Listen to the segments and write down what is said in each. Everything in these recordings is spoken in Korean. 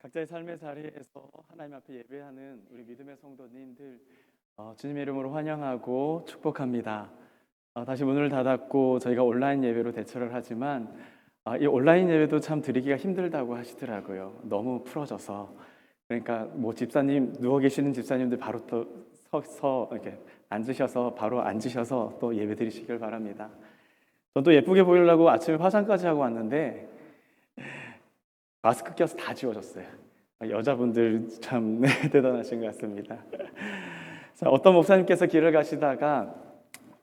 각자의 삶의 자리에서 하나님 앞에 예배하는 우리 믿음의 성도님들 주님의 이름으로 환영하고 축복합니다. 다시 문을 닫았고 저희가 온라인 예배로 대처를 하지만 이 온라인 예배도 참 드리기가 힘들다고 하시더라고요. 너무 풀어져서. 그러니까 뭐 집사님 누워 계시는 집사님들 바로 또 서서 이렇게 앉으셔서 바로 앉으셔서 또 예배 드리시길 바랍니다. 전 또 예쁘게 보이려고 아침에 화장까지 하고 왔는데 마스크 껴서 다 지워졌어요. 여자분들 참 대단하신 것 같습니다. 자, 어떤 목사님께서 길을 가시다가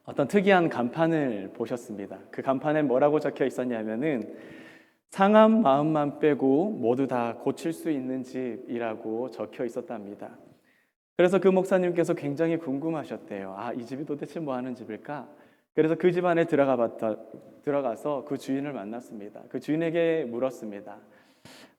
어떤 특이한 간판을 보셨습니다. 그 간판에 뭐라고 적혀 있었냐면은 상한 마음만 빼고 모두 다 고칠 수 있는 집이라고 적혀 있었답니다. 그래서 그 목사님께서 굉장히 궁금하셨대요. 이 집이 도대체 뭐 하는 집일까? 그래서 그 집 안에 들어가서 그 주인을 만났습니다. 그 주인에게 물었습니다.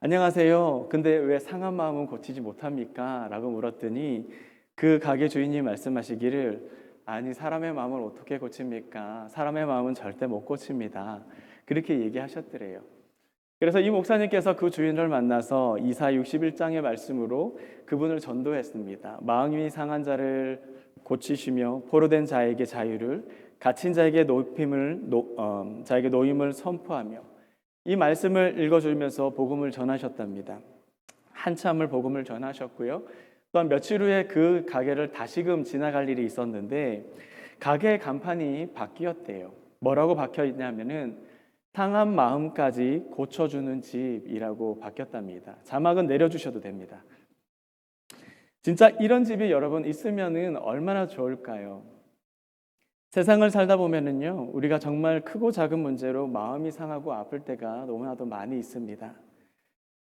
안녕하세요. 근데 왜 상한 마음은 고치지 못합니까? 라고 물었더니 그 가게 주인이 말씀하시기를 아니 사람의 마음을 어떻게 고칩니까? 사람의 마음은 절대 못 고칩니다. 그렇게 얘기하셨더래요. 그래서 이 목사님께서 그 주인을 만나서 이사 61장의 말씀으로 그분을 전도했습니다. 마음이 상한 자를 고치시며 포로된 자에게 자유를, 갇힌 자에게 자에게 노임을 선포하며 이 말씀을 읽어주면서 복음을 전하셨답니다. 한참을 복음을 전하셨고요. 또한 며칠 후에 그 가게를 다시금 지나갈 일이 있었는데 가게 간판이 바뀌었대요. 뭐라고 박혀 있냐면은 상한 마음까지 고쳐주는 집이라고 바뀌었답니다. 자막은 내려주셔도 됩니다. 진짜 이런 집이 여러분 있으면은 얼마나 좋을까요? 세상을 살다 보면은요, 우리가 정말 크고 작은 문제로 마음이 상하고 아플 때가 너무나도 많이 있습니다.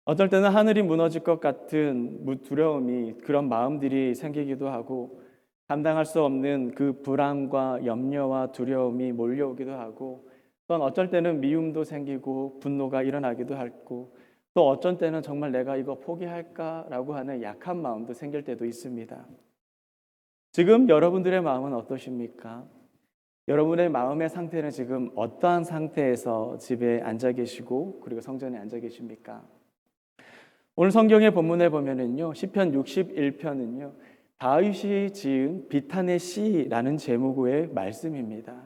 어떨 때는 하늘이 무너질 것 같은 두려움이 그런 마음들이 생기기도 하고 감당할 수 없는 그 불안과 염려와 두려움이 몰려오기도 하고 또한 어쩔 때는 미움도 생기고 분노가 일어나기도 하고 또 어쩔 때는 정말 내가 이거 포기할까라고 하는 약한 마음도 생길 때도 있습니다. 지금 여러분들의 마음은 어떠십니까? 여러분의 마음의 상태는 지금 어떠한 상태에서 집에 앉아 계시고 그리고 성전에 앉아 계십니까? 오늘 성경의 본문에 보면은요, 시편 61편은요, 다윗이 지은 비탄의 시라는 제목의 말씀입니다.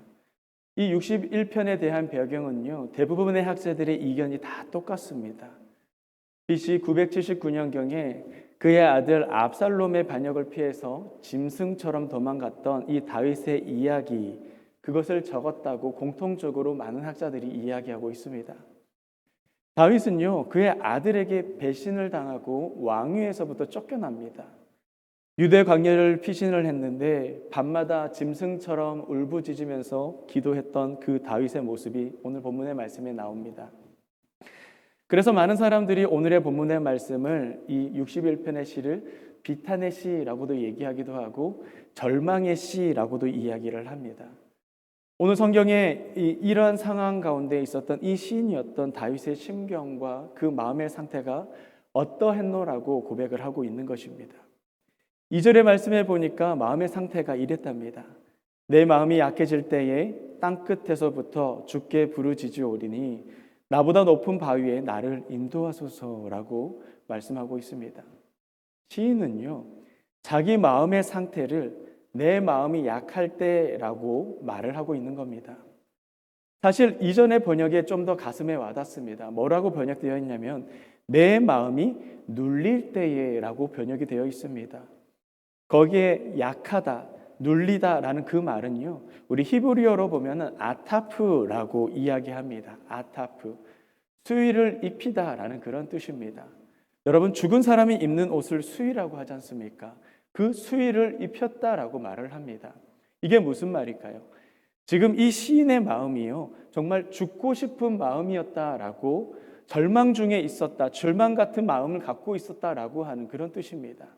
이 61편에 대한 배경은요, 대부분의 학자들의 이견이 다 똑같습니다. BC 979년경에 그의 아들 압살롬의 반역을 피해서 짐승처럼 도망갔던 이 다윗의 이야기, 그것을 적었다고 공통적으로 많은 학자들이 이야기하고 있습니다. 다윗은요, 그의 아들에게 배신을 당하고 왕위에서부터 쫓겨납니다. 유대 광야를 피신을 했는데 밤마다 짐승처럼 울부짖으면서 기도했던 그 다윗의 모습이 오늘 본문의 말씀에 나옵니다. 그래서 많은 사람들이 오늘의 본문의 말씀을 이 61편의 시를 비탄의 시라고도 얘기하기도 하고 절망의 시라고도 이야기를 합니다. 오늘 성경에 이러한 상황 가운데 있었던 이 시인이었던 다윗의 심경과 그 마음의 상태가 어떠했노라고 고백을 하고 있는 것입니다. 2절의 말씀에 보니까 마음의 상태가 이랬답니다. 내 마음이 약해질 때에 땅끝에서부터 주께 부르짖으오리니 나보다 높은 바위에 나를 인도하소서라고 말씀하고 있습니다. 시인은요, 자기 마음의 상태를 내 마음이 약할 때라고 말을 하고 있는 겁니다. 사실 이전의 번역에 좀 더 가슴에 와닿습니다. 뭐라고 번역되어 있냐면 내 마음이 눌릴 때에라고 번역이 되어 있습니다. 거기에 약하다, 눌리다라는 그 말은요, 우리 히브리어로 보면은 아타프라고 이야기합니다. 아타프, 수의를 입히다라는 그런 뜻입니다. 여러분, 죽은 사람이 입는 옷을 수의라고 하지 않습니까? 그 수의를 입혔다라고 말을 합니다. 이게 무슨 말일까요? 지금 이 시인의 마음이요, 정말 죽고 싶은 마음이었다라고, 절망 중에 있었다, 절망 같은 마음을 갖고 있었다라고 하는 그런 뜻입니다.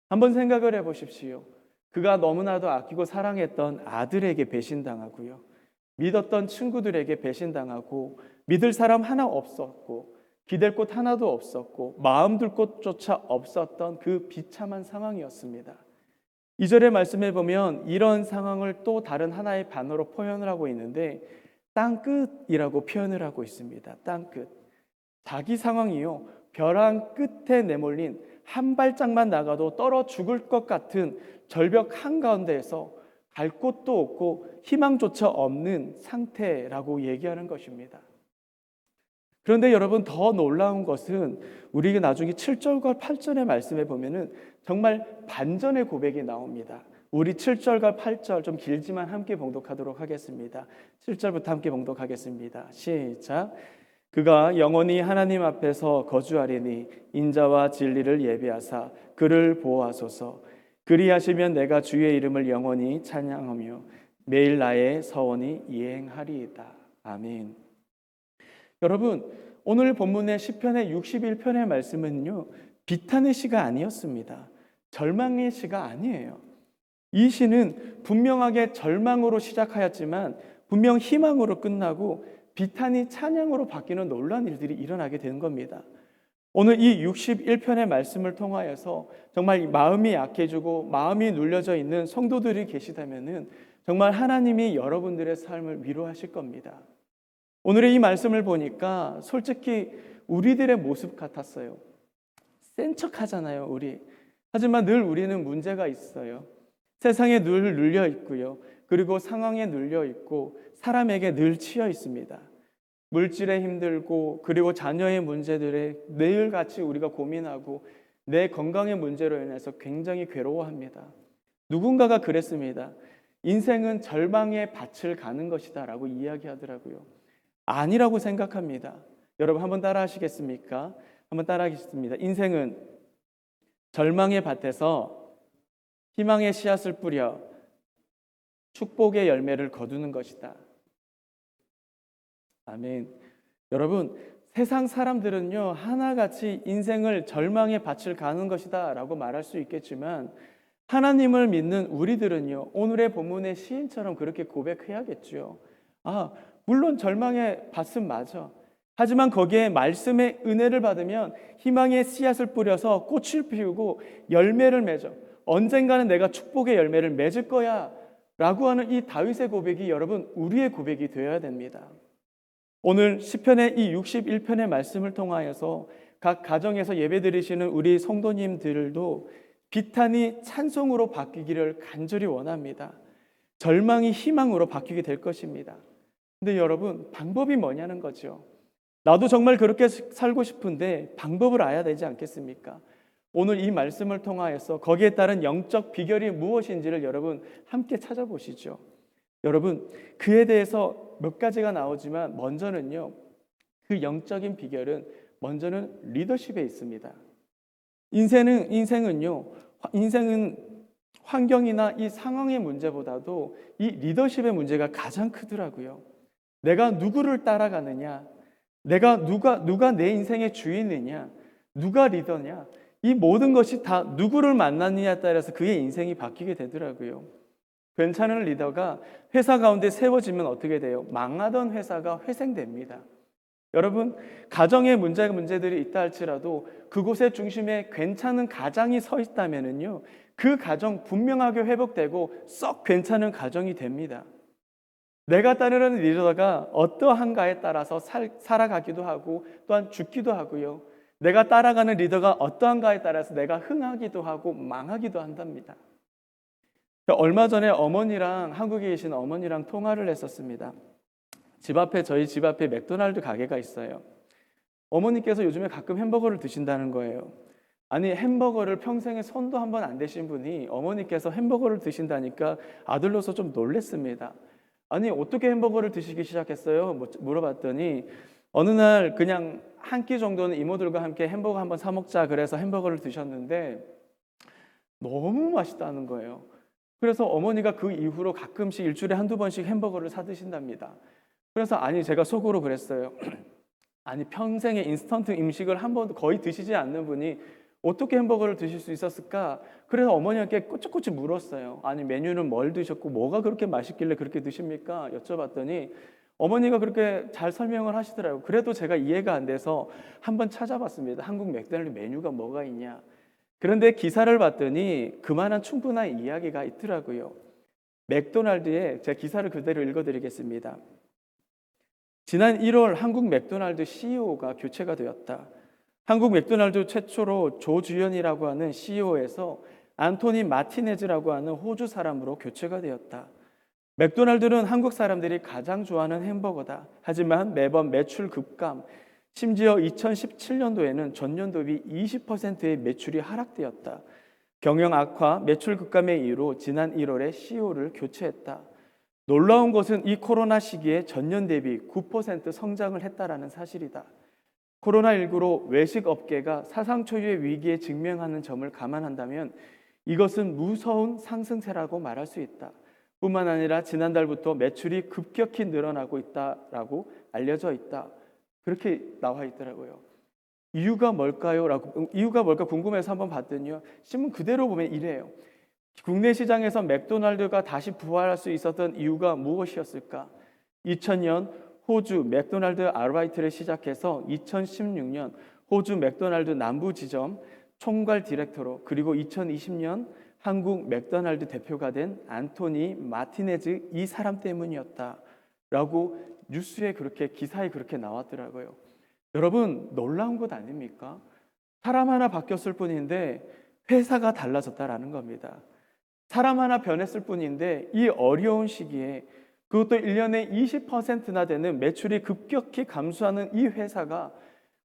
한번 생각을 해보십시오. 그가 너무나도 아끼고 사랑했던 아들에게 배신당하고요, 믿었던 친구들에게 배신당하고 믿을 사람 하나 없었고 기댈 곳 하나도 없었고 마음 둘 곳조차 없었던 그 비참한 상황이었습니다. 2절의 말씀에 보면 이런 상황을 또 다른 하나의 단어로 표현을 하고 있는데 땅끝이라고 표현을 하고 있습니다. 땅끝. 자기 상황이요, 벼랑 끝에 내몰린 한 발짝만 나가도 떨어 죽을 것 같은 절벽 한가운데에서 갈 곳도 없고 희망조차 없는 상태라고 얘기하는 것입니다. 그런데 여러분, 더 놀라운 것은 우리가 나중에 7절과 8절의 말씀에 보면은 정말 반전의 고백이 나옵니다. 우리 7절과 8절 좀 길지만 함께 봉독하도록 하겠습니다. 7절부터 함께 봉독하겠습니다. 시작. 그가 영원히 하나님 앞에서 거주하리니 인자와 진리를 예비하사 그를 보호하소서. 그리하시면 내가 주의 이름을 영원히 찬양하며 매일 나의 서원이 이행하리이다. 아멘. 여러분, 오늘 본문의 시편의 61편의 말씀은요, 비탄의 시가 아니었습니다. 절망의 시가 아니에요. 이 시는 분명하게 절망으로 시작하였지만 분명 희망으로 끝나고 비탄이 찬양으로 바뀌는 놀라운 일들이 일어나게 된 겁니다. 오늘 이 61편의 말씀을 통하여서 정말 마음이 약해지고 마음이 눌려져 있는 성도들이 계시다면은 정말 하나님이 여러분들의 삶을 위로하실 겁니다. 오늘의 이 말씀을 보니까 솔직히 우리들의 모습 같았어요. 센 척 하잖아요, 우리. 하지만 늘 우리는 문제가 있어요. 세상에 늘 눌려 있고요. 그리고 상황에 눌려 있고 사람에게 늘 치여 있습니다. 물질에 힘들고 그리고 자녀의 문제들에 매일같이 우리가 고민하고 내 건강의 문제로 인해서 굉장히 괴로워합니다. 누군가가 그랬습니다. 인생은 절망의 밭을 가는 것이다 라고 이야기하더라고요. 아니라고 생각합니다. 여러분 한번 따라 하시겠습니까? 한번 따라 하겠습니다. 인생은 절망의 밭에서 희망의 씨앗을 뿌려 축복의 열매를 거두는 것이다. 아멘. 여러분, 세상 사람들은요, 하나같이 인생을 절망의 밭을 가는 것이다 라고 말할 수 있겠지만 하나님을 믿는 우리들은요, 오늘의 본문의 시인처럼 그렇게 고백해야겠죠. 물론 절망의 밭은 맞아. 하지만 거기에 말씀의 은혜를 받으면 희망의 씨앗을 뿌려서 꽃을 피우고 열매를 맺어. 언젠가는 내가 축복의 열매를 맺을 거야 라고 하는 이 다윗의 고백이 여러분 우리의 고백이 되어야 됩니다. 오늘 시편의 이 61편의 말씀을 통하여서 각 가정에서 예배드리시는 우리 성도님들도 비탄이 찬송으로 바뀌기를 간절히 원합니다. 절망이 희망으로 바뀌게 될 것입니다. 근데 여러분, 방법이 뭐냐는 거죠. 나도 정말 그렇게 살고 싶은데 방법을 알아야 되지 않겠습니까? 오늘 이 말씀을 통하여서 거기에 따른 영적 비결이 무엇인지를 여러분 함께 찾아보시죠. 여러분, 그에 대해서 몇 가지가 나오지만 먼저는요, 그 영적인 비결은 먼저는 리더십에 있습니다. 인생은 환경이나 이 상황의 문제보다도 이 리더십의 문제가 가장 크더라고요. 내가 누구를 따라가느냐, 누가 내 인생의 주인이냐, 누가 리더냐, 이 모든 것이 다 누구를 만났느냐에 따라서 그의 인생이 바뀌게 되더라고요. 괜찮은 리더가 회사 가운데 세워지면 어떻게 돼요? 망하던 회사가 회생됩니다. 여러분, 가정에 문제들이 있다 할지라도 그곳의 중심에 괜찮은 가장이 서 있다면은요, 그 가정 분명하게 회복되고 썩 괜찮은 가정이 됩니다. 내가 따르는 리더가 어떠한가에 따라서 살아가기도 하고 또한 죽기도 하고요. 내가 따라가는 리더가 어떠한가에 따라서 내가 흥하기도 하고 망하기도 한답니다. 얼마 전에 한국에 계신 어머니랑 통화를 했었습니다. 저희 집 앞에 맥도날드 가게가 있어요. 어머니께서 요즘에 가끔 햄버거를 드신다는 거예요. 아니, 햄버거를 평생에 손도 한 번 안 대신 분이 어머니께서 햄버거를 드신다니까 아들로서 좀 놀랬습니다. 아니, 어떻게 햄버거를 드시기 시작했어요? 물어봤더니 어느 날 그냥 한 끼 정도는 이모들과 함께 햄버거 한번 사 먹자 그래서 햄버거를 드셨는데 너무 맛있다는 거예요. 그래서 어머니가 그 이후로 가끔씩 일주일에 한두 번씩 햄버거를 사 드신답니다. 그래서 제가 속으로 그랬어요. 아니, 평생에 인스턴트 음식을 한 번도 거의 드시지 않는 분이 어떻게 햄버거를 드실 수 있었을까? 그래서 어머니께 꼬치꼬치 물었어요. 아니, 메뉴는 뭘 드셨고 뭐가 그렇게 맛있길래 그렇게 드십니까? 여쭤봤더니 어머니가 그렇게 잘 설명을 하시더라고요. 그래도 제가 이해가 안 돼서 한번 찾아봤습니다. 한국 맥도날드 메뉴가 뭐가 있냐. 그런데 기사를 봤더니 그만한 충분한 이야기가 있더라고요. 맥도날드에 제가 기사를 그대로 읽어드리겠습니다. 지난 1월 한국 맥도날드 CEO가 교체가 되었다. 한국 맥도날드 최초로 조주연이라고 하는 CEO에서 안토니 마티네즈라고 하는 호주 사람으로 교체가 되었다. 맥도날드는 한국 사람들이 가장 좋아하는 햄버거다. 하지만 매번 매출 급감, 심지어 2017년도에는 전년 대비 20%의 매출이 하락되었다. 경영 악화, 매출 급감의 이유로 지난 1월에 CEO를 교체했다. 놀라운 것은 이 코로나 시기에 전년 대비 9% 성장을 했다라는 사실이다. 코로나19로 외식 업계가 사상 초유의 위기에 직면하는 점을 감안한다면 이것은 무서운 상승세라고 말할 수 있다. 뿐만 아니라 지난달부터 매출이 급격히 늘어나고 있다라고 알려져 있다. 그렇게 나와 있더라고요. 이유가 뭘까요? 이유가 뭘까 궁금해서 한번 봤더니요. 신문 그대로 보면 이래요. 국내 시장에서 맥도날드가 다시 부활할 수 있었던 이유가 무엇이었을까? 2000년 호주 맥도날드 아르바이트를 시작해서 2016년 호주 맥도날드 남부 지점 총괄 디렉터로, 그리고 2020년 한국 맥도날드 대표가 된 안토니 마티네즈, 이 사람 때문이었다라고 뉴스에 그렇게, 기사에 그렇게 나왔더라고요. 여러분, 놀라운 것 아닙니까? 사람 하나 바뀌었을 뿐인데 회사가 달라졌다라는 겁니다. 사람 하나 변했을 뿐인데 이 어려운 시기에, 그것도 1년에 20%나 되는 매출이 급격히 감소하는 이 회사가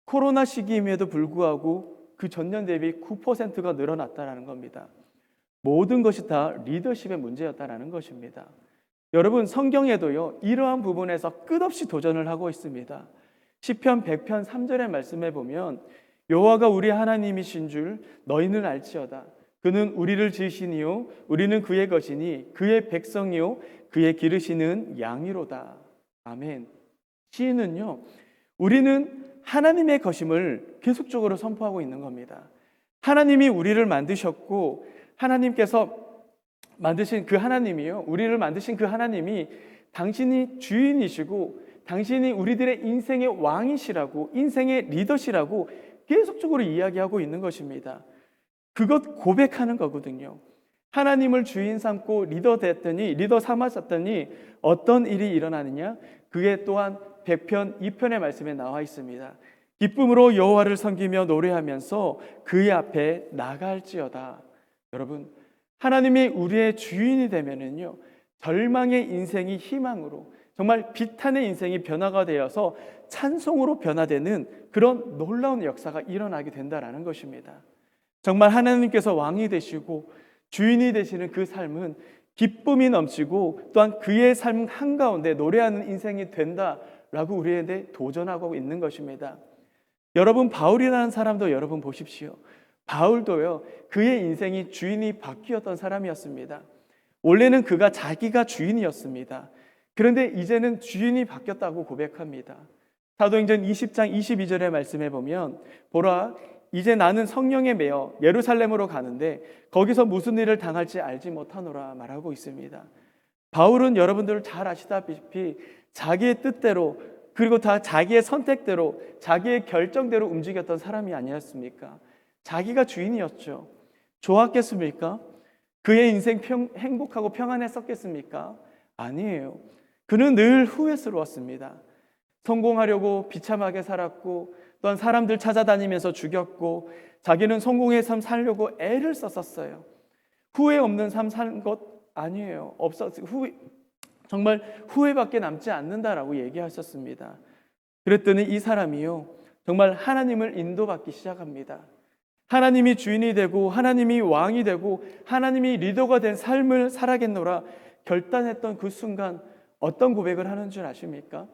코로나 시기임에도 불구하고 그 전년 대비 9%가 늘어났다는 겁니다. 모든 것이 다 리더십의 문제였다는 것입니다. 여러분, 성경에도요, 이러한 부분에서 끝없이 도전을 하고 있습니다. 시편 100편 3절의 말씀에 보면 여호와가 우리 하나님이신 줄 너희는 알지어다. 그는 우리를 지으시니요 우리는 그의 것이니 그의 백성이요 그의 기르시는 양이로다. 아멘. 시인은요, 우리는 하나님의 것임을 계속적으로 선포하고 있는 겁니다. 하나님이 우리를 만드셨고 하나님께서 만드신 그 하나님이요, 우리를 만드신 그 하나님이 당신이 주인이시고 당신이 우리들의 인생의 왕이시라고, 인생의 리더시라고 계속적으로 이야기하고 있는 것입니다. 그것 고백하는 거거든요. 하나님을 주인 삼고 리더 삼았었더니 어떤 일이 일어나느냐? 그게 또한 100편 2편의 말씀에 나와 있습니다. 기쁨으로 여호와를 섬기며 노래하면서 그의 앞에 나갈지어다. 여러분, 하나님이 우리의 주인이 되면은요, 절망의 인생이 희망으로, 정말 비탄의 인생이 변화가 되어서 찬송으로 변화되는 그런 놀라운 역사가 일어나게 된다라는 것입니다. 정말 하나님께서 왕이 되시고 주인이 되시는 그 삶은 기쁨이 넘치고 또한 그의 삶 한가운데 노래하는 인생이 된다라고 우리에게 도전하고 있는 것입니다. 여러분, 바울이라는 사람도 여러분 보십시오. 바울도요, 그의 인생이 주인이 바뀌었던 사람이었습니다. 원래는 그가 자기가 주인이었습니다. 그런데 이제는 주인이 바뀌었다고 고백합니다. 사도행전 20장 22절의 말씀에 보면 보라, 이제 나는 성령에 매여 예루살렘으로 가는데 거기서 무슨 일을 당할지 알지 못하노라 말하고 있습니다. 바울은 여러분들 잘 아시다시피 자기의 뜻대로, 그리고 다 자기의 선택대로, 자기의 결정대로 움직였던 사람이 아니었습니까? 자기가 주인이었죠. 좋았겠습니까? 그의 인생 행복하고 평안했었겠습니까? 아니에요. 그는 늘 후회스러웠습니다. 성공하려고 비참하게 살았고 또한 사람들 찾아다니면서 죽였고 자기는 성공의 삶 살려고 애를 썼었어요. 후회 없는 삶 사는 것 아니에요. 정말 후회밖에 남지 않는다라고 얘기하셨습니다. 그랬더니 이 사람이요, 정말 하나님을 인도받기 시작합니다. 하나님이 주인이 되고 하나님이 왕이 되고 하나님이 리더가 된 삶을 살아겠노라 결단했던 그 순간 어떤 고백을 하는 줄 아십니까?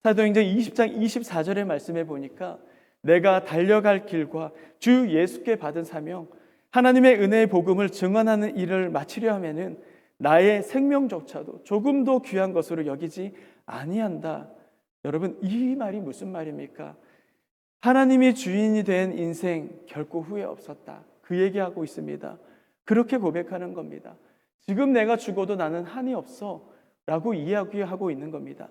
사도행전 20장 24절의 말씀에 보니까 내가 달려갈 길과 주 예수께 받은 사명, 하나님의 은혜의 복음을 증언하는 일을 마치려 하면은 나의 생명조차도 조금도 귀한 것으로 여기지 아니한다. 여러분, 이 말이 무슨 말입니까? 하나님이 주인이 된 인생 결코 후회 없었다. 그 얘기하고 있습니다. 그렇게 고백하는 겁니다. 지금 내가 죽어도 나는 한이 없어 라고 이야기하고 있는 겁니다.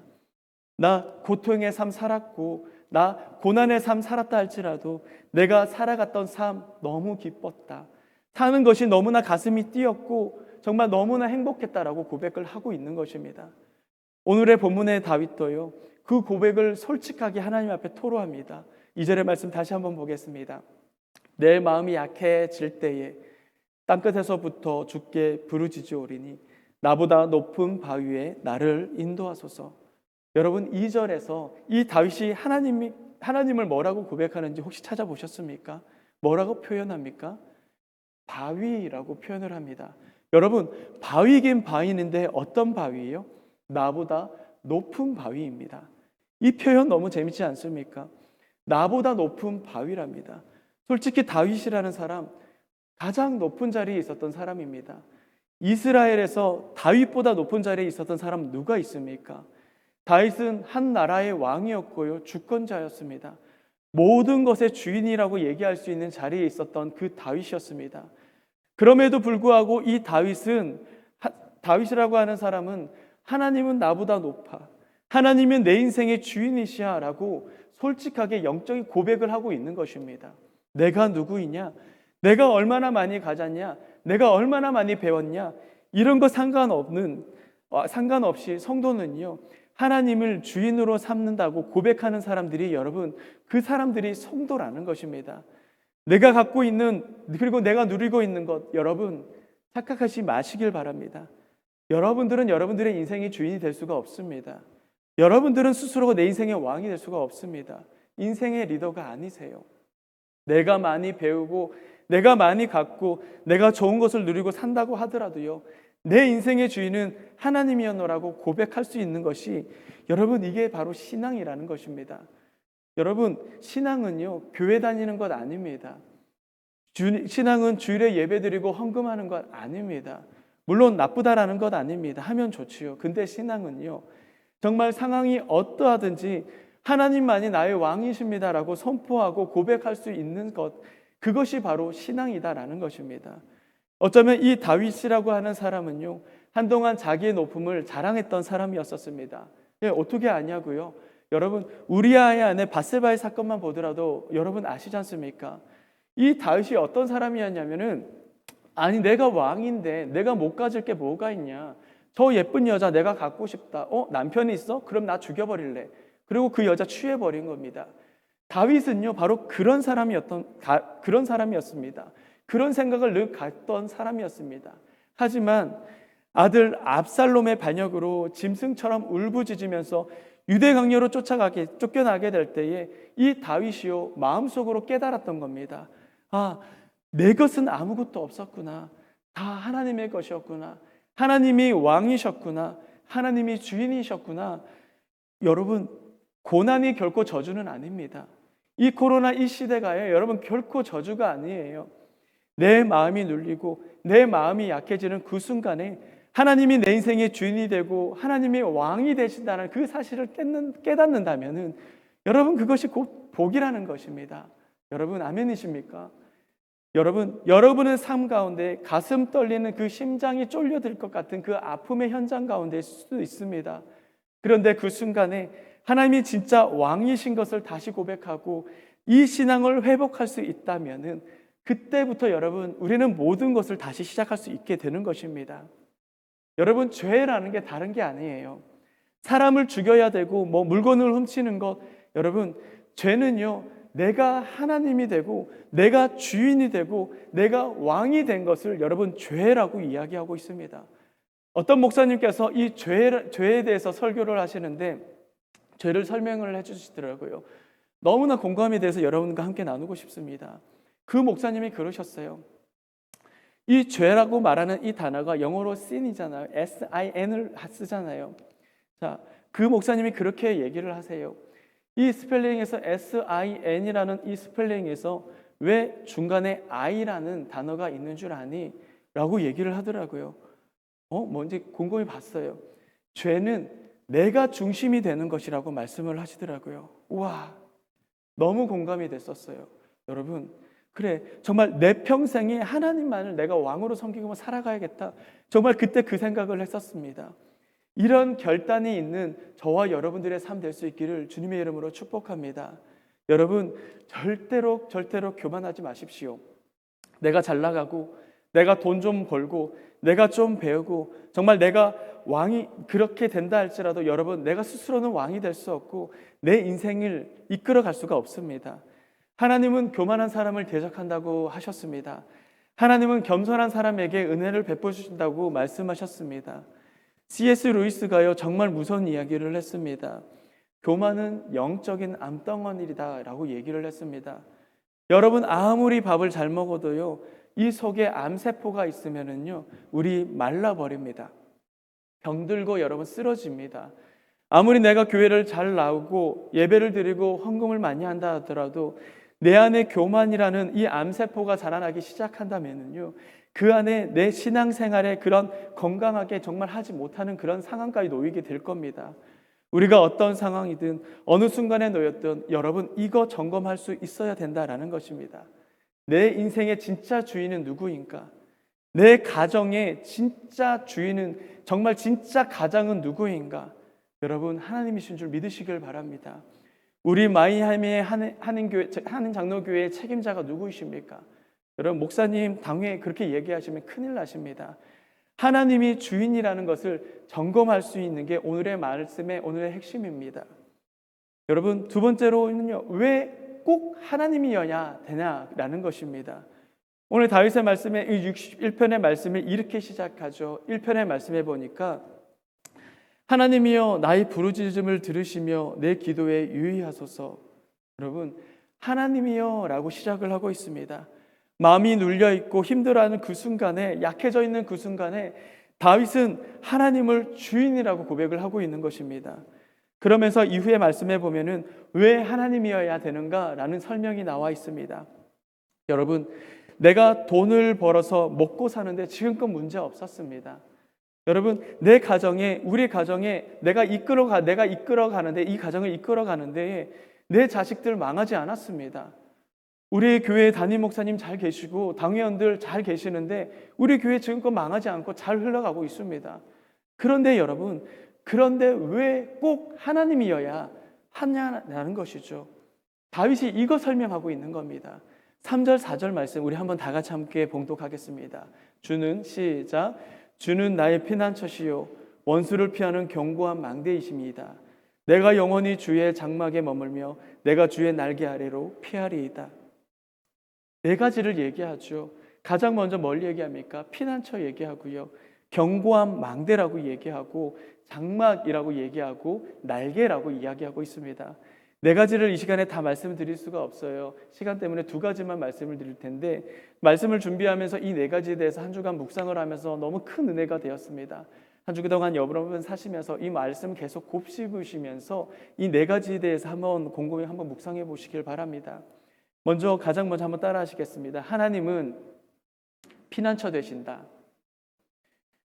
나 고통의 삶 살았고 나 고난의 삶 살았다 할지라도 내가 살아갔던 삶 너무 기뻤다. 사는 것이 너무나 가슴이 뛰었고 정말 너무나 행복했다라고 고백을 하고 있는 것입니다. 오늘의 본문의 다윗도요, 그 고백을 솔직하게 하나님 앞에 토로합니다. 2절의 말씀 다시 한번 보겠습니다. 내 마음이 약해질 때에 땅끝에서부터 주께 부르짖으오리니 나보다 높은 바위에 나를 인도하소서. 여러분 2절에서 이 다윗이 하나님을 뭐라고 고백하는지 혹시 찾아보셨습니까? 뭐라고 표현합니까? 바위라고 표현을 합니다. 여러분 바위긴 바위인데 어떤 바위예요? 나보다 높은 바위입니다. 이 표현 너무 재밌지 않습니까? 나보다 높은 바위랍니다. 솔직히 다윗이라는 사람 가장 높은 자리에 있었던 사람입니다. 이스라엘에서 다윗보다 높은 자리에 있었던 사람 누가 있습니까? 다윗은 한 나라의 왕이었고요, 주권자였습니다. 모든 것의 주인이라고 얘기할 수 있는 자리에 있었던 그 다윗이었습니다. 그럼에도 불구하고 이 다윗이라고 하는 사람은 하나님은 나보다 높아, 하나님은 내 인생의 주인이시야 라고 솔직하게 영적인 고백을 하고 있는 것입니다. 내가 누구이냐? 내가 얼마나 많이 가졌냐? 내가 얼마나 많이 배웠냐? 이런 거 상관없이 성도는요, 하나님을 주인으로 삼는다고 고백하는 사람들이, 여러분 그 사람들이 성도라는 것입니다. 내가 갖고 있는, 그리고 내가 누리고 있는 것, 여러분 착각하지 마시길 바랍니다. 여러분들은 여러분들의 인생의 주인이 될 수가 없습니다. 여러분들은 스스로가 내 인생의 왕이 될 수가 없습니다. 인생의 리더가 아니세요. 내가 많이 배우고 내가 많이 갖고 내가 좋은 것을 누리고 산다고 하더라도요, 내 인생의 주인은 하나님이었노라고 고백할 수 있는 것이, 여러분 이게 바로 신앙이라는 것입니다. 여러분 신앙은요, 교회 다니는 것 아닙니다. 신앙은 주일에 예배드리고 헌금하는 것 아닙니다. 물론 나쁘다라는 것 아닙니다. 하면 좋지요. 근데 신앙은요, 정말 상황이 어떠하든지 하나님만이 나의 왕이십니다라고 선포하고 고백할 수 있는 것, 그것이 바로 신앙이다라는 것입니다. 어쩌면 이 다윗이라고 하는 사람은요, 한동안 자기의 높음을 자랑했던 사람이었었습니다. 어떻게 아냐고요? 여러분 우리아의 아내 밧세바의 사건만 보더라도 여러분 아시지 않습니까? 이 다윗이 어떤 사람이었냐면은, 아니 내가 왕인데 내가 못 가질 게 뭐가 있냐, 저 예쁜 여자 내가 갖고 싶다, 남편이 있어? 그럼 나 죽여버릴래. 그리고 그 여자 취해버린 겁니다. 다윗은요 바로 그런 사람이었습니다. 그런 생각을 늘 갖던 사람이었습니다. 하지만 아들 압살롬의 반역으로 짐승처럼 울부짖으면서 유대 강요로 쫓겨나게 될 때에 이 다윗이요 마음속으로 깨달았던 겁니다. 아, 내 것은 아무것도 없었구나. 다 하나님의 것이었구나. 하나님이 왕이셨구나. 하나님이 주인이셨구나. 여러분 고난이 결코 저주는 아닙니다. 이 코로나 이 시대가요, 여러분 결코 저주가 아니에요. 내 마음이 눌리고 내 마음이 약해지는 그 순간에 하나님이 내 인생의 주인이 되고 하나님이 왕이 되신다는 그 사실을 깨닫는다면은 여러분 그것이 곧 복이라는 것입니다. 여러분 아멘이십니까? 여러분의 삶 가운데 가슴 떨리는 그 심장이 쫄려들 것 같은 그 아픔의 현장 가운데 있을 수도 있습니다. 그런데 그 순간에 하나님이 진짜 왕이신 것을 다시 고백하고 이 신앙을 회복할 수 있다면은 그때부터 여러분 우리는 모든 것을 다시 시작할 수 있게 되는 것입니다. 여러분 죄라는 게 다른 게 아니에요. 사람을 죽여야 되고 물건을 훔치는 것, 여러분 죄는요 내가 하나님이 되고 내가 주인이 되고 내가 왕이 된 것을 여러분 죄라고 이야기하고 있습니다. 어떤 목사님께서 이 죄에 대해서 설교를 하시는데 죄를 설명을 해주시더라고요. 너무나 공감이 돼서 여러분과 함께 나누고 싶습니다. 그 목사님이 그러셨어요. 이 죄라고 말하는 이 단어가 영어로 sin이잖아요. S-I-N을 쓰잖아요. 자, 그 목사님이 그렇게 얘기를 하세요. 이 스펠링에서 S-I-N이라는 이 스펠링에서 왜 중간에 I라는 단어가 있는 줄 아니? 라고 얘기를 하더라고요. 뭔지 곰곰이 봤어요. 죄는 내가 중심이 되는 것이라고 말씀을 하시더라고요. 우와, 너무 공감이 됐었어요. 여러분, 그래, 정말 내 평생에 하나님만을 내가 왕으로 섬기고 살아가야겠다. 정말 그때 그 생각을 했었습니다. 이런 결단이 있는 저와 여러분들의 삶 될 수 있기를 주님의 이름으로 축복합니다. 여러분, 절대로 교만하지 마십시오. 내가 잘 나가고 내가 돈 좀 벌고 내가 좀 배우고 정말 내가 왕이 그렇게 된다 할지라도 여러분, 내가 스스로는 왕이 될 수 없고 내 인생을 이끌어갈 수가 없습니다. 하나님은 교만한 사람을 대적한다고 하셨습니다. 하나님은 겸손한 사람에게 은혜를 베푸신다고 말씀하셨습니다. C.S. 루이스가요, 정말 무서운 이야기를 했습니다. 교만은 영적인 암덩어리다 라고 얘기를 했습니다. 여러분, 아무리 밥을 잘 먹어도요, 이 속에 암세포가 있으면은요, 우리 말라버립니다. 병들고 여러분 쓰러집니다. 아무리 내가 교회를 잘 나오고 예배를 드리고 헌금을 많이 한다 하더라도 내 안에 교만이라는 이 암세포가 자라나기 시작한다면은요, 그 안에 내 신앙생활에 그런 건강하게 정말 하지 못하는 그런 상황까지 놓이게 될 겁니다. 우리가 어떤 상황이든 어느 순간에 놓였든 여러분, 이거 점검할 수 있어야 된다라는 것입니다. 내 인생의 진짜 주인은 누구인가? 내 가정의 진짜 주인은, 정말 진짜 가장은 누구인가? 여러분, 하나님이신 줄 믿으시길 바랍니다. 우리 마이애미의 한인 장로교회의 책임자가 누구이십니까? 여러분, 목사님 당회 그렇게 얘기하시면 큰일 나십니다. 하나님이 주인이라는 것을 점검할 수 있는 게 오늘의 말씀의 오늘의 핵심입니다. 여러분, 두 번째로는요, 왜 꼭 하나님이어야 되냐라는 것입니다. 오늘 다윗의 말씀에 61편의 말씀을 이렇게 시작하죠. 1편의 말씀에 보니까 하나님이여 나의 부르짖음을 들으시며 내 기도에 유의하소서. 여러분, 하나님이여 라고 시작을 하고 있습니다. 마음이 눌려있고 힘들어하는 그 순간에, 약해져 있는 그 순간에 다윗은 하나님을 주인이라고 고백을 하고 있는 것입니다. 그러면서 이후의 말씀에 보면은 왜 하나님이어야 되는가 라는 설명이 나와 있습니다. 여러분, 내가 돈을 벌어서 먹고 사는데 지금껏 문제 없었습니다. 여러분, 내 가정에, 우리 가정에 내가 이끌어가는데, 이 가정을 이끌어가는데 내 자식들 망하지 않았습니다. 우리 교회 담임 목사님 잘 계시고 당회원들 잘 계시는데 우리 교회 지금껏 망하지 않고 잘 흘러가고 있습니다. 그런데 여러분, 그런데 왜 꼭 하나님이어야 하냐는 것이죠. 다윗이 이거 설명하고 있는 겁니다. 3절 4절 말씀 우리 한번 다 같이 함께 봉독하겠습니다. 시작. 주는 나의 피난처시요 원수를 피하는 견고한 망대이십니다. 내가 영원히 주의 장막에 머물며 내가 주의 날개 아래로 피하리이다. 네 가지를 얘기하죠. 가장 먼저 뭘 얘기합니까? 피난처 얘기하고요, 견고한 망대라고 얘기하고, 장막이라고 얘기하고, 날개라고 이야기하고 있습니다. 네 가지를 이 시간에 다 말씀드릴 수가 없어요. 시간 때문에 두 가지만 말씀을 드릴 텐데, 말씀을 준비하면서 이 네 가지에 대해서 한 주간 묵상을 하면서 너무 큰 은혜가 되었습니다. 한 주 동안 여러분 사시면서 이 말씀 계속 곱씹으시면서 이 네 가지에 대해서 곰곰이 한번 묵상해 보시길 바랍니다. 가장 먼저 한번 따라 하시겠습니다. 하나님은 피난처 되신다.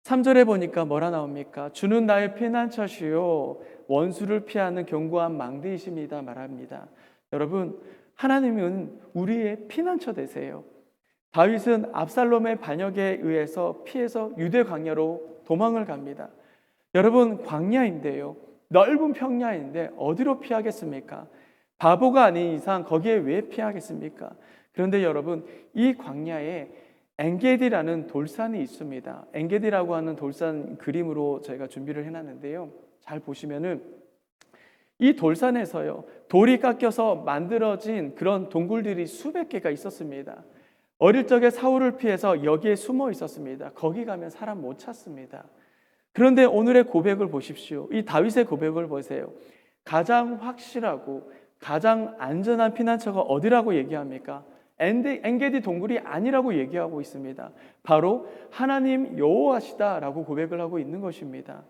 3절에 보니까 뭐라 나옵니까? 주는 나의 피난처시요 원수를 피하는 견고한 망대이십니다 말합니다. 여러분, 하나님은 우리의 피난처 되세요. 다윗은 압살롬의 반역에 의해서 피해서 유대 광야로 도망을 갑니다. 여러분, 광야인데요, 넓은 평야인데 어디로 피하겠습니까? 바보가 아닌 이상 거기에 왜 피하겠습니까? 그런데 여러분, 이 광야에 엔게디라는 돌산이 있습니다. 엔게디라고 하는 돌산 그림으로 저희가 준비를 해놨는데요, 잘 보시면은 이 돌산에서요, 돌이 깎여서 만들어진 그런 동굴들이 수백 개가 있었습니다. 어릴 적에 사울을 피해서 여기에 숨어 있었습니다. 거기 가면 사람 못 찾습니다. 그런데 오늘의 고백을 보십시오. 이 다윗의 고백을 보세요. 가장 확실하고 가장 안전한 피난처가 어디라고 얘기합니까? 엔게디 동굴이 아니라고 얘기하고 있습니다. 바로 하나님 여호와시다라고 고백을 하고 있는 것입니다.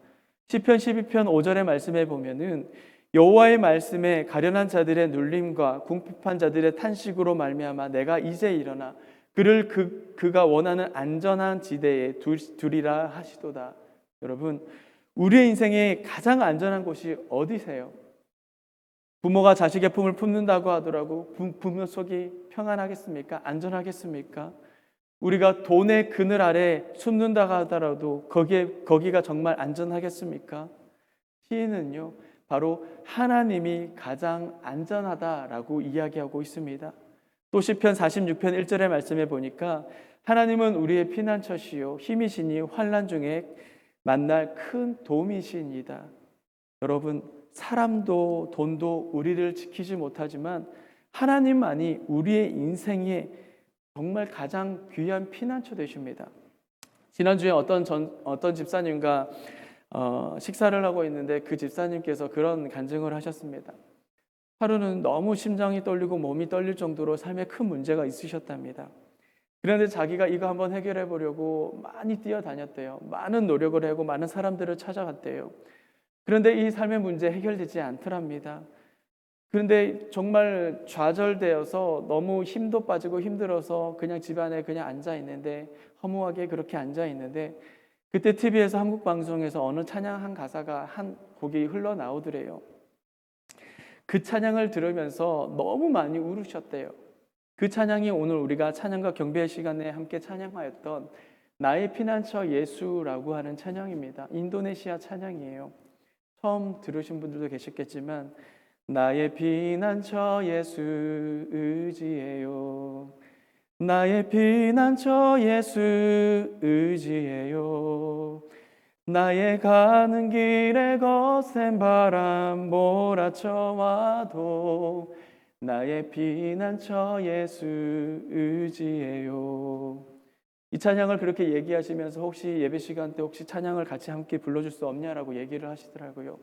시편 12편 5절의 말씀에 보면은 여호와의 말씀에 가련한 자들의 눌림과 궁핍한 자들의 탄식으로 말미암아 내가 이제 일어나 그를 그가 원하는 안전한 지대에 두리라 하시도다. 여러분, 우리의 인생에 가장 안전한 곳이 어디세요? 부모가 자식의 품을 품는다고 하더라도 부모 속이 평안하겠습니까? 안전하겠습니까? 우리가 돈의 그늘 아래 숨는다고 하더라도 거기가 정말 안전하겠습니까? 시인은요, 바로 하나님이 가장 안전하다라고 이야기하고 있습니다. 또 시편 46편 1절의 말씀에 보니까 하나님은 우리의 피난처시요 힘이시니 환난 중에 만날 큰 도움이시니이다. 여러분, 사람도 돈도 우리를 지키지 못하지만 하나님만이 우리의 인생에 정말 가장 귀한 피난처 되십니다. 지난주에 어떤 집사님과 식사를 하고 있는데 그 집사님께서 그런 간증을 하셨습니다. 하루는 너무 심장이 떨리고 몸이 떨릴 정도로 삶에 큰 문제가 있으셨답니다. 그런데 자기가 이거 한번 해결해 보려고 많이 뛰어다녔대요. 많은 노력을 하고 많은 사람들을 찾아갔대요. 그런데 이 삶의 문제 해결되지 않더랍니다. 그런데 정말 좌절되어서 너무 힘도 빠지고 힘들어서 그냥 집안에 그냥 앉아 있는데, 허무하게 그렇게 앉아 있는데, 그때 TV에서 한국 방송에서 어느 찬양 한 가사가 한 곡이 흘러나오더래요. 그 찬양을 들으면서 너무 많이 울으셨대요. 그 찬양이 오늘 우리가 찬양과 경배의 시간에 함께 찬양하였던 나의 피난처 예수라고 하는 찬양입니다. 인도네시아 찬양이에요. 처음 들으신 분들도 계셨겠지만, 나의 피난처 예수 의지해요. 나의 피난처 예수 의지해요. 나의 가는 길에 거센 바람 몰아쳐와도 나의 피난처 예수 의지해요. 이 찬양을 그렇게 얘기하시면서 혹시 예배 시간 때 혹시 찬양을 같이 함께 불러줄 수 없냐라고 얘기를 하시더라고요.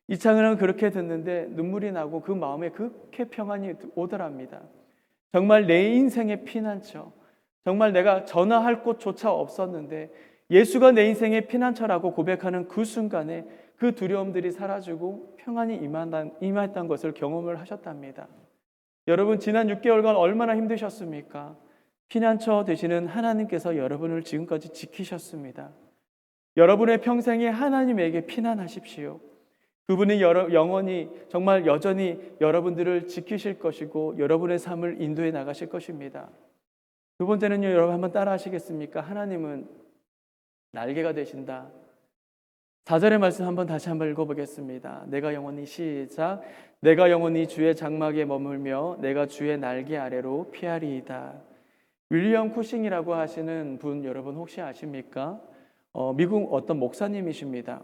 이 찬양을 그렇게 듣는데 눈물이 나고 그 마음에 그렇게 평안이 오더랍니다. 정말 내 인생의 피난처, 정말 내가 전화할 곳조차 없었는데 예수가 내 인생의 피난처라고 고백하는 그 순간에 그 두려움들이 사라지고 평안이 임했던 것을 경험을 하셨답니다. 여러분, 지난 6개월간 얼마나 힘드셨습니까? 피난처 되시는 하나님께서 여러분을 지금까지 지키셨습니다. 여러분의 평생에 하나님에게 피난하십시오. 그분이 영원히 정말 여전히 여러분들을 지키실 것이고 여러분의 삶을 인도해 나가실 것입니다. 두 번째는요, 여러분 한번 따라 하시겠습니까? 하나님은 날개가 되신다. 4절의 말씀 다시 한번 읽어보겠습니다. 내가 영원히 시작. 내가 영원히 주의 장막에 머물며 내가 주의 날개 아래로 피하리이다. 윌리엄 쿠싱이라고 하시는 분 여러분 혹시 아십니까? 미국 어떤 목사님이십니다.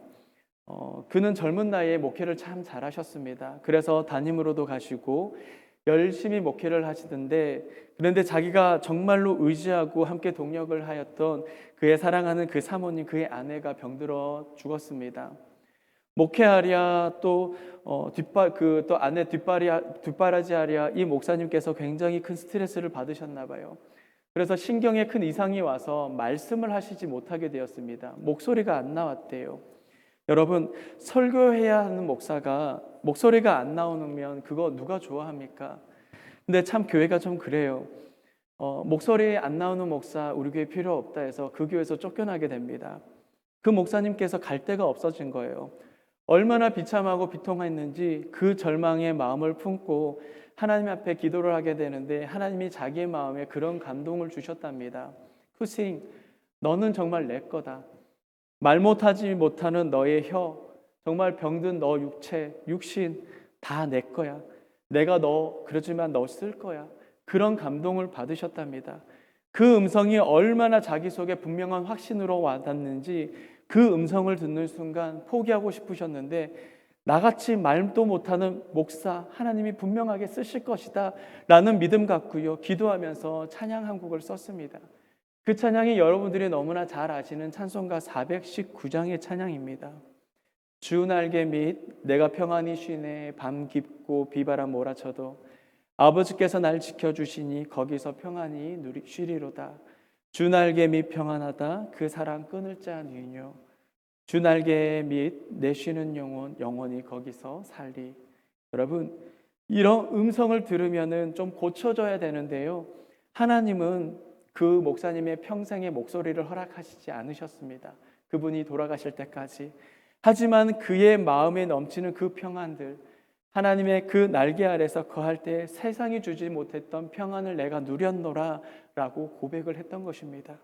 그는 젊은 나이에 목회를 참 잘하셨습니다. 그래서 담임으로도 가시고 열심히 목회를 하시던데, 그런데 자기가 정말로 의지하고 함께 동역을 하였던 그의 사랑하는 그 사모님, 그의 아내가 병들어 죽었습니다. 목회하랴 또 아내 뒷바라지하랴 이 목사님께서 굉장히 큰 스트레스를 받으셨나 봐요. 그래서 신경에 큰 이상이 와서 말씀을 하시지 못하게 되었습니다. 목소리가 안 나왔대요. 여러분, 설교해야 하는 목사가 목소리가 안 나오면 그거 누가 좋아합니까? 근데 참 교회가 좀 그래요. 목소리 안 나오는 목사 우리 교회 필요 없다 해서 그 교회에서 쫓겨나게 됩니다. 그 목사님께서 갈 데가 없어진 거예요. 얼마나 비참하고 비통했는지 그 절망의 마음을 품고 하나님 앞에 기도를 하게 되는데 하나님이 자기의 마음에 그런 감동을 주셨답니다. 쿠싱, 너는 정말 내 거다. 말 못하지 못하는 너의 혀, 정말 병든 너 육신 다 내 거야. 내가 그러지만 너 쓸 거야. 그런 감동을 받으셨답니다. 그 음성이 얼마나 자기 속에 분명한 확신으로 와닿는지 그 음성을 듣는 순간 포기하고 싶으셨는데, 나같이 말도 못하는 목사 하나님이 분명하게 쓰실 것이다 라는 믿음 갖고요 기도하면서 찬양 한 곡을 썼습니다. 그 찬양이 여러분들이 너무나 잘 아시는 찬송가 419장의 찬양입니다. 주 날개 밑 내가 평안히 쉬네 밤 깊고 비바람 몰아쳐도 아버지께서 날 지켜주시니 거기서 평안히 쉬리로다. 주 날개 밑 평안하다 그 사랑 끊을 자 누이뇨. 주 날개 밑 내 쉬는 영혼 영원히 거기서 살리. 여러분, 이런 음성을 들으면은 좀 고쳐져야 되는데요, 하나님은 그 목사님의 평생의 목소리를 허락하시지 않으셨습니다. 그분이 돌아가실 때까지. 하지만 그의 마음에 넘치는 그 평안들, 하나님의 그 날개 아래서 거할 때 세상이 주지 못했던 평안을 내가 누렸노라 라고 고백을 했던 것입니다.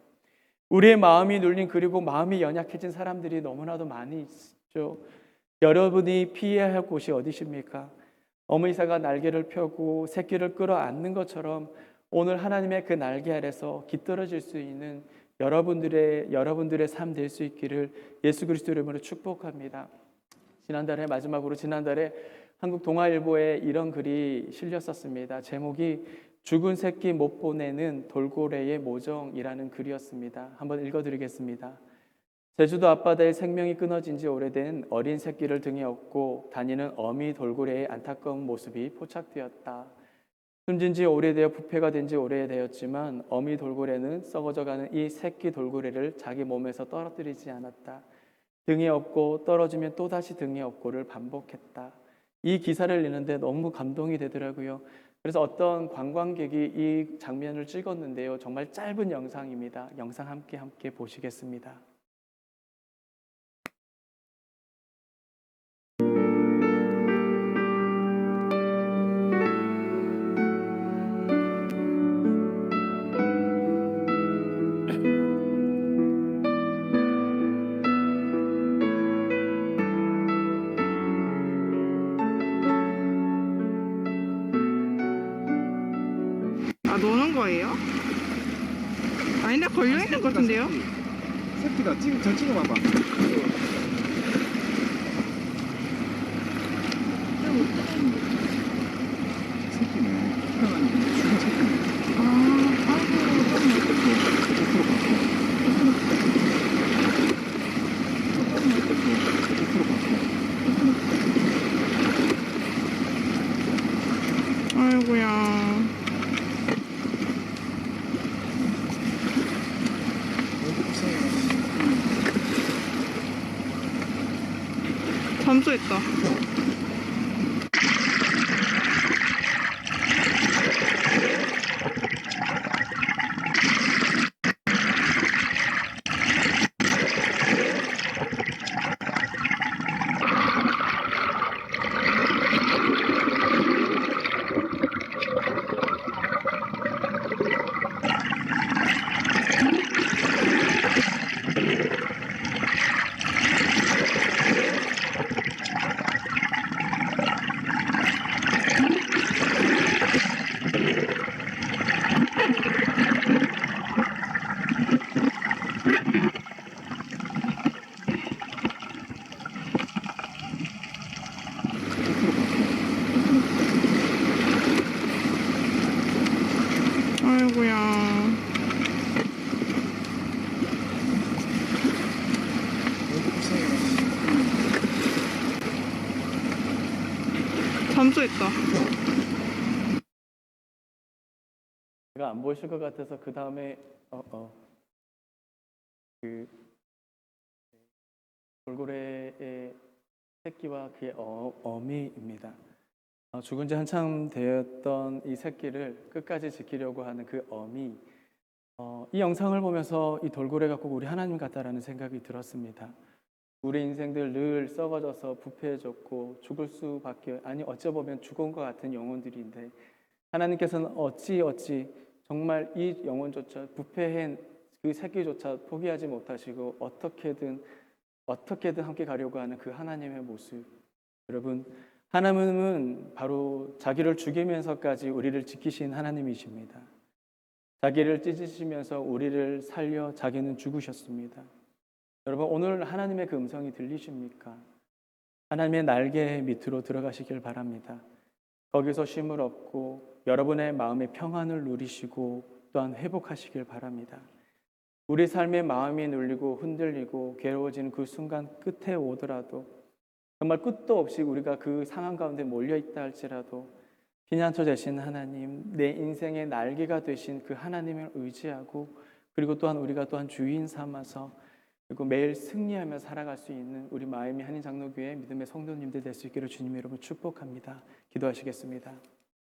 우리의 마음이 눌린, 그리고 마음이 연약해진 사람들이 너무나도 많이 있죠. 여러분이 피해야 할 곳이 어디십니까? 어미새가 날개를 펴고 새끼를 끌어안는 것처럼 오늘 하나님의 그 날개 아래서 깃들어질 수 있는 여러분들의 삶 될 수 있기를 예수 그리스도 이름으로 축복합니다. 지난달에 한국동아일보에 이런 글이 실렸었습니다. 제목이 죽은 새끼 못 보내는 돌고래의 모정이라는 글이었습니다. 한번 읽어드리겠습니다. 제주도 앞바다에 생명이 끊어진 지 오래된 어린 새끼를 등에 업고 다니는 어미 돌고래의 안타까운 모습이 포착되었다. 숨진 지 오래되어 부패가 된 지 오래되었지만 어미 돌고래는 썩어져가는 이 새끼 돌고래를 자기 몸에서 떨어뜨리지 않았다. 등에 업고 떨어지면 또다시 등에 업고를 반복했다. 이 기사를 읽는데 너무 감동이 되더라고요. 그래서 어떤 관광객이 이 장면을 찍었는데요. 정말 짧은 영상입니다. 영상 함께 보시겠습니다. 아, 노는 거예요? 아닌데 걸려있는 것 같은데요? 새끼다. 저 찍어봐봐. 새끼네. 태어난 죽은 새끼네. 아이고야. 잠수했다. 아이고야. 잠수했다. 제가 안 보이실 것 같아서 그 다음에 그 돌고래의 새끼와 그의 어미입니다. 죽은 지 한참 되었던 이 새끼를 끝까지 지키려고 하는 그 어미. 이 영상을 보면서 이 돌고래가 꼭 우리 하나님 같다라는 생각이 들었습니다. 우리 인생들 늘 썩어져서 부패해졌고 죽을 수밖에, 아니 어찌 보면 죽은 것 같은 영혼들인데 하나님께서는 어찌 정말 이 영혼조차, 부패한 그 새끼조차 포기하지 못하시고 어떻게든 함께 가려고 하는 그 하나님의 모습. 여러분, 하나님은 바로 자기를 죽이면서까지 우리를 지키신 하나님이십니다. 자기를 찢으시면서 우리를 살려 자기는 죽으셨습니다. 여러분, 오늘 하나님의 그 음성이 들리십니까? 하나님의 날개 밑으로 들어가시길 바랍니다. 거기서 쉼을 얻고 여러분의 마음의 평안을 누리시고 또한 회복하시길 바랍니다. 우리 삶의 마음이 눌리고 흔들리고 괴로워지는 그 순간 끝에 오더라도, 정말 끝도 없이 우리가 그 상황 가운데 몰려있다 할지라도 피난처 되신 하나님, 내 인생의 날개가 되신 그 하나님을 의지하고, 그리고 또한 우리가 또한 주인 삼아서 그리고 매일 승리하며 살아갈 수 있는 우리 마음이 한인장로교회 믿음의 성도님들 될 수 있기를 주님의 이름으로 축복합니다. 기도하시겠습니다.